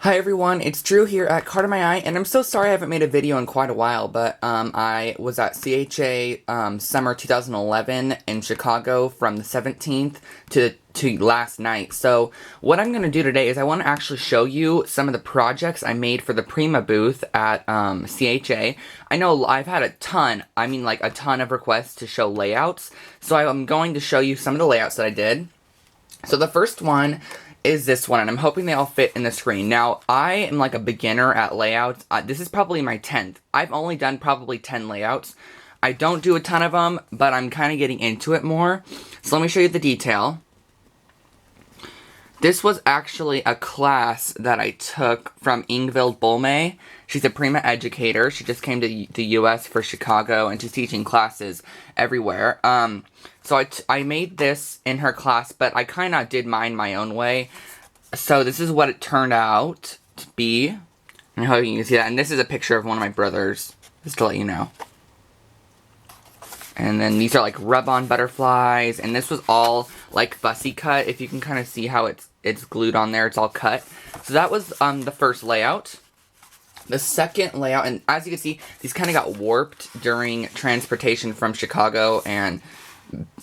Hi everyone, it's Drew here at Card in My Eye, and I'm so sorry I haven't made a video in quite a while, but I was at CHA Summer 2011 in Chicago from the 17th to last night. So what I'm going to do today is I want to actually show you some of the projects I made for the Prima booth at CHA. I know I've had a ton of requests to show layouts, so I'm going to show you some of the layouts that I did. So the first one is this one, and I'm hoping they all fit in the screen. Now, I am like a beginner at layouts. This is probably my 10th. I've only done probably 10 layouts. I don't do a ton of them, but I'm kind of getting into it more. So let me show you the detail. This was actually a class that I took from Ingvild Bolme. She's a Prima educator. She just came to the US for Chicago, and she's teaching classes everywhere. So I made this in her class, but I kind of did mine my own way. So this is what it turned out to be. And I hope you can see that. And this is a picture of one of my brothers, just to let you know. And then these are like rub-on butterflies, and this was all like fussy cut. If you can kind of see how it's glued on there, it's all cut. So that was the first layout. The second layout, and as you can see, these kind of got warped during transportation from Chicago, and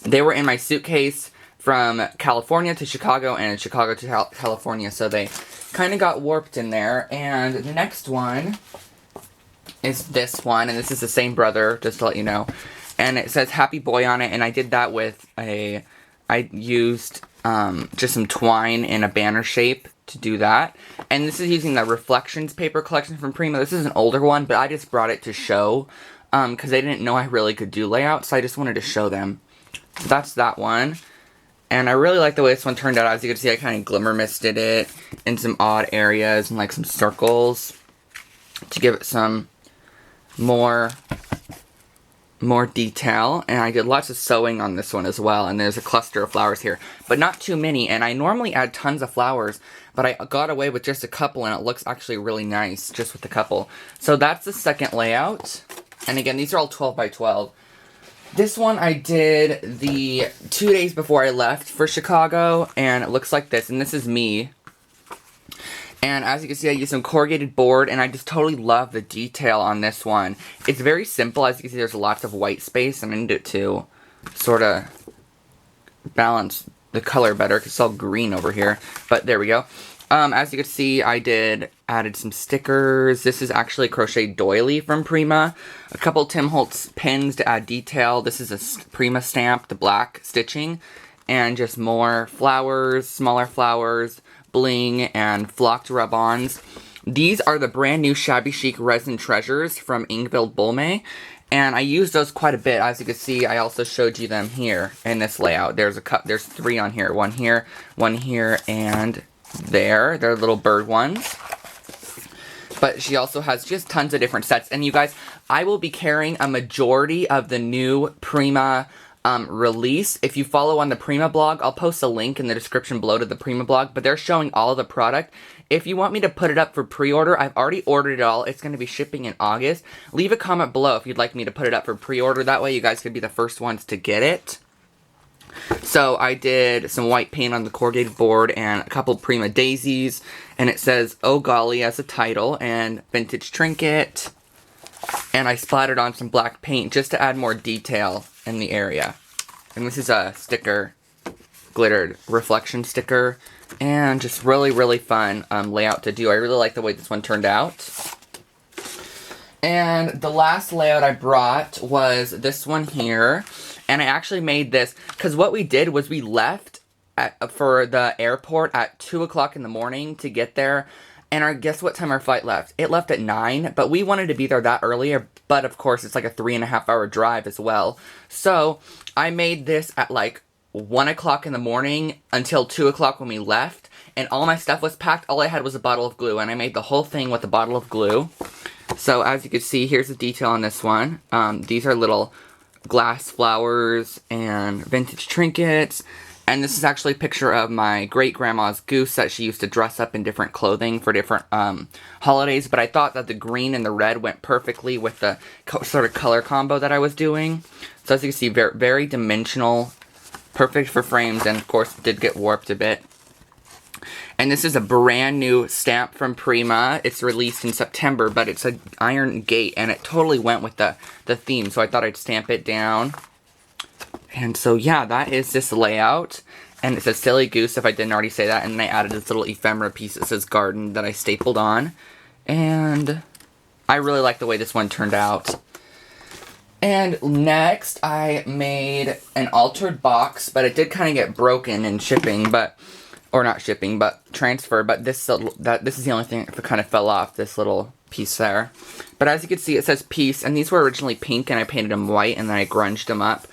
they were in my suitcase from California to Chicago and Chicago to California, so they kind of got warped in there. And the next one is this one, and this is the same brother, just to let you know. And it says Happy Boy on it, and I did that with I used just some twine in a banner shape to do that. And this is using the Reflections paper collection from Prima. This is an older one, but I just brought it to show because they didn't know I really could do layouts, so I just wanted to show them. So that's that one. And I really like the way this one turned out. As you can see, I kind of glimmer misted it in some odd areas and like some circles to give it some more detail. And I did lots of sewing on this one as well. And there's a cluster of flowers here, but not too many. And I normally add tons of flowers, but I got away with just a couple, and it looks actually really nice just with a couple. So that's the second layout. And again, these are all 12 by 12. This one I did the 2 days before I left for Chicago, and it looks like this, and this is me. And as you can see, I used some corrugated board, and I just totally love the detail on this one. It's very simple. As you can see, there's lots of white space, and I need it to sort of balance the color better, because it's all green over here. But there we go. As you can see, I added some stickers. This is actually crochet doily from Prima. A couple Tim Holtz pins to add detail. This is a Prima stamp, the black stitching. And just more flowers, smaller flowers, bling, and flocked rub-ons. These are the brand new Shabby Chic Resin Treasures from Ingvild Bolme. And I used those quite a bit. As you can see, I also showed you them here in this layout. There's three on here. One here, and there. They're little bird ones. But she also has just tons of different sets. And you guys, I will be carrying a majority of the new Prima release. If you follow on the Prima blog, I'll post a link in the description below to the Prima blog, but they're showing all of the product. If you want me to put it up for pre-order, I've already ordered it all. It's going to be shipping in August. Leave a comment below if you'd like me to put it up for pre-order. That way you guys could be the first ones to get it. So I did some white paint on the corrugated board and a couple Prima daisies, and it says "Oh Golly" as a title, and vintage trinket. And I splattered on some black paint just to add more detail in the area. And this is a sticker, glittered reflection sticker, and just really, really fun layout to do. I really like the way this one turned out. And the last layout I brought was this one here. And I actually made this, because what we did was we left for the airport at 2 o'clock in the morning to get there. And guess what time our flight left? It left at 9, but we wanted to be there that earlier. But of course, it's like a 3.5 hour drive as well. So I made this at like 1 o'clock in the morning until 2 o'clock when we left. And all my stuff was packed. All I had was a bottle of glue. And I made the whole thing with a bottle of glue. So as you can see, here's the detail on this one. These are little glass flowers and vintage trinkets. And this is actually a picture of my great-grandma's goose that she used to dress up in different clothing for different holidays. But I thought that the green and the red went perfectly with the sort of color combo that I was doing. So as you can see, very, very dimensional, perfect for frames, and of course it did get warped a bit. And this is a brand new stamp from Prima. It's released in September, but it's an iron gate, and it totally went with the theme, so I thought I'd stamp it down. And so, yeah, that is this layout. And it says Silly Goose, if I didn't already say that. And then I added this little ephemera piece that says Garden that I stapled on. And I really like the way this one turned out. And next, I made an altered box, but it did kind of get broken in shipping, but... Or not shipping, but transfer. But this is the only thing that kind of fell off, this little piece there. But as you can see, it says Peace, and these were originally pink, and I painted them white, and then I grunged them up.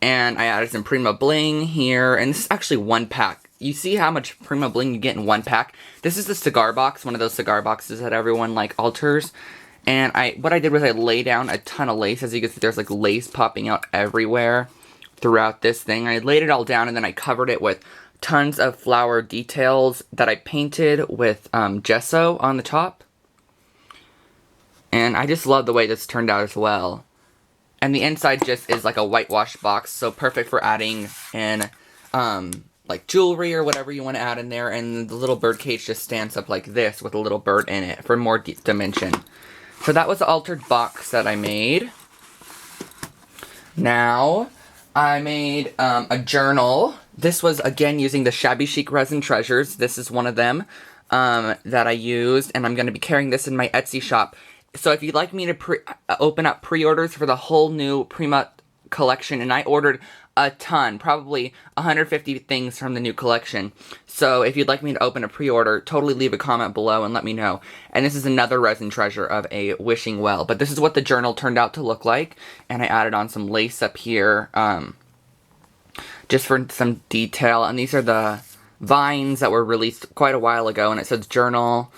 And I added some Prima Bling here, and this is actually one pack. You see how much Prima Bling you get in one pack? This is the cigar box, one of those cigar boxes that everyone, like, alters. And what I did was I laid down a ton of lace. As you can see, there's, like, lace popping out everywhere throughout this thing. I laid it all down, and then I covered it with tons of flower details that I painted with gesso on the top. And I just love the way this turned out as well. And the inside just is like a whitewash box, so perfect for adding in like jewelry or whatever you want to add in there. And the little bird cage just stands up like this with a little bird in it for more dimension. So that was the altered box that I made. Now, I made a journal. This was, again, using the Shabby Chic Resin Treasures. This is one of them that I used, and I'm going to be carrying this in my Etsy shop. So if you'd like me to open up pre-orders for the whole new Prima collection, and I ordered a ton, probably 150 things from the new collection. So if you'd like me to open a pre-order, totally leave a comment below and let me know. And this is another resin treasure of a wishing well. But this is what the journal turned out to look like, and I added on some lace up here, just for some detail. And these are the vines that were released quite a while ago, and it says journal,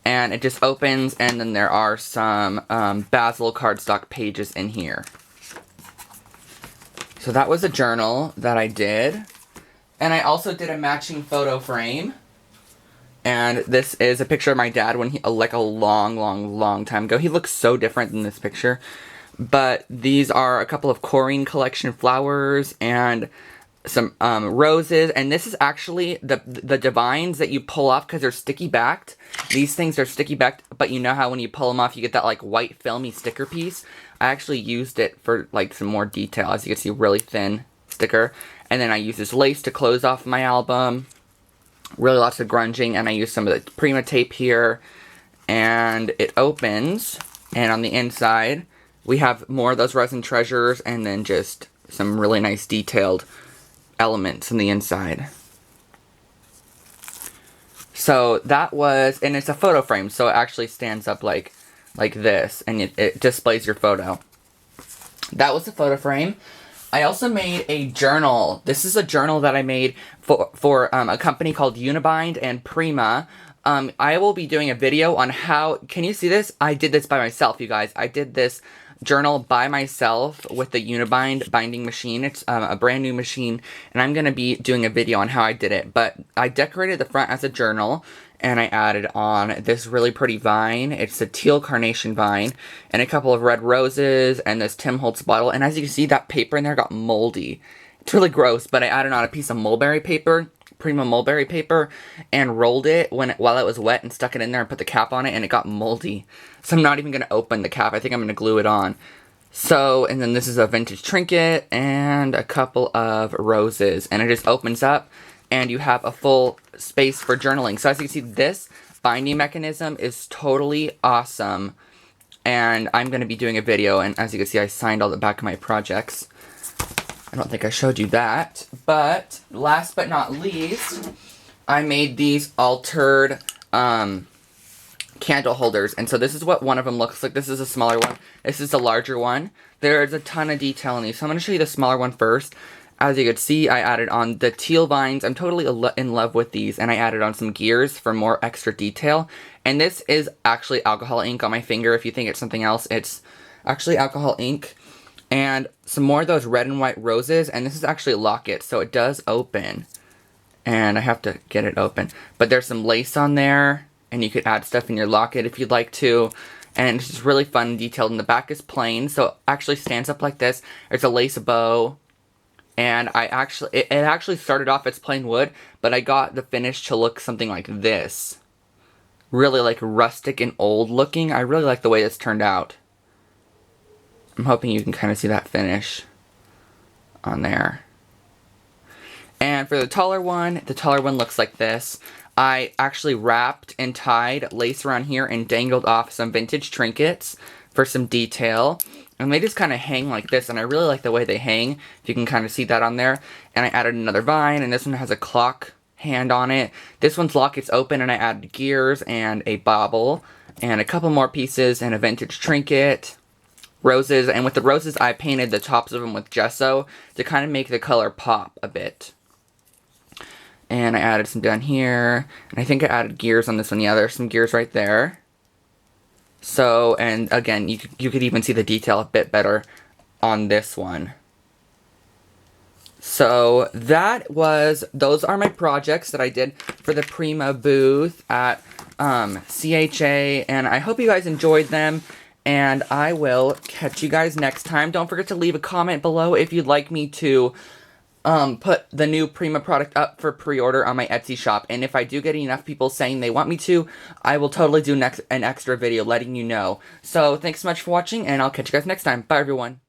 and it just opens, and then there are some Basil cardstock pages in here. So that was a journal that I did, and I also did a matching photo frame. And this is a picture of my dad when he, like a long time ago. He looks so different than this picture. But these are a couple of Corine collection flowers and some roses. And this is actually the divines that you pull off because they're sticky backed. These things are sticky backed, but you know how when you pull them off, you get that like white filmy sticker piece. I actually used it for like some more detail. As you can see, really thin sticker. And then I used this lace to close off my album. Really lots of grunging, and I used some of the Prima tape here. And it opens, and on the inside, we have more of those resin treasures, and then just some really nice detailed elements in the inside. So that was, and it's a photo frame, so it actually stands up like this, and it displays your photo. That was the photo frame. I also made a journal. This is a journal that I made for a company called Unibind and Prima. I will be doing a video on how, can you see this? I did this by myself, you guys. I did this journal by myself with the Unibind binding machine. It's a brand new machine, and I'm going to be doing a video on how I did it. But I decorated the front as a journal, and I added on this really pretty vine. It's a teal carnation vine, and a couple of red roses, and this Tim Holtz bottle. And as you can see, that paper in there got moldy. It's really gross, but I added on a piece of mulberry paper, Prima mulberry paper, and rolled it while it was wet and stuck it in there and put the cap on it, and it got moldy. So I'm not even going to open the cap. I think I'm going to glue it on. So, and then this is a vintage trinket and a couple of roses, and it just opens up, and you have a full space for journaling. So as you can see, this binding mechanism is totally awesome, and I'm going to be doing a video, and as you can see, I signed all the back of my projects. I don't think I showed you that, but last but not least, I made these altered candle holders, and so this is what one of them looks like. This is a smaller one. This is a larger one. There's a ton of detail in these, so I'm going to show you the smaller one first. As you can see, I added on the teal vines. I'm totally in love with these, and I added on some gears for more extra detail. And this is actually alcohol ink on my finger. If you think it's something else, it's actually alcohol ink. And some more of those red and white roses, and this is actually a locket, so it does open. And I have to get it open. But there's some lace on there, and you could add stuff in your locket if you'd like to. And it's just really fun and detailed. And the back is plain, so it actually stands up like this. There's a lace bow. And it actually started off as plain wood, but I got the finish to look something like this. Really like rustic and old looking. I really like the way this turned out. I'm hoping you can kind of see that finish on there. And for the taller one looks like this. I actually wrapped and tied lace around here and dangled off some vintage trinkets for some detail. And they just kind of hang like this, and I really like the way they hang, if you can kind of see that on there. And I added another vine, and this one has a clock hand on it. This one's lock, it's open, and I added gears and a bauble, and a couple more pieces, and a vintage trinket, roses, and with the roses I painted the tops of them with gesso to kind of make the color pop a bit. And I added some down here, and I think I added gears on this one. Yeah, there's some gears right there. So, and again, you could even see the detail a bit better on this one. So, those are my projects that I did for the Prima booth at CHA, and I hope you guys enjoyed them, and I will catch you guys next time. Don't forget to leave a comment below if you'd like me to put the new Prima product up for pre-order on my Etsy shop. And if I do get enough people saying they want me to, I will totally do an extra video letting you know. So, thanks so much for watching, and I'll catch you guys next time. Bye, everyone.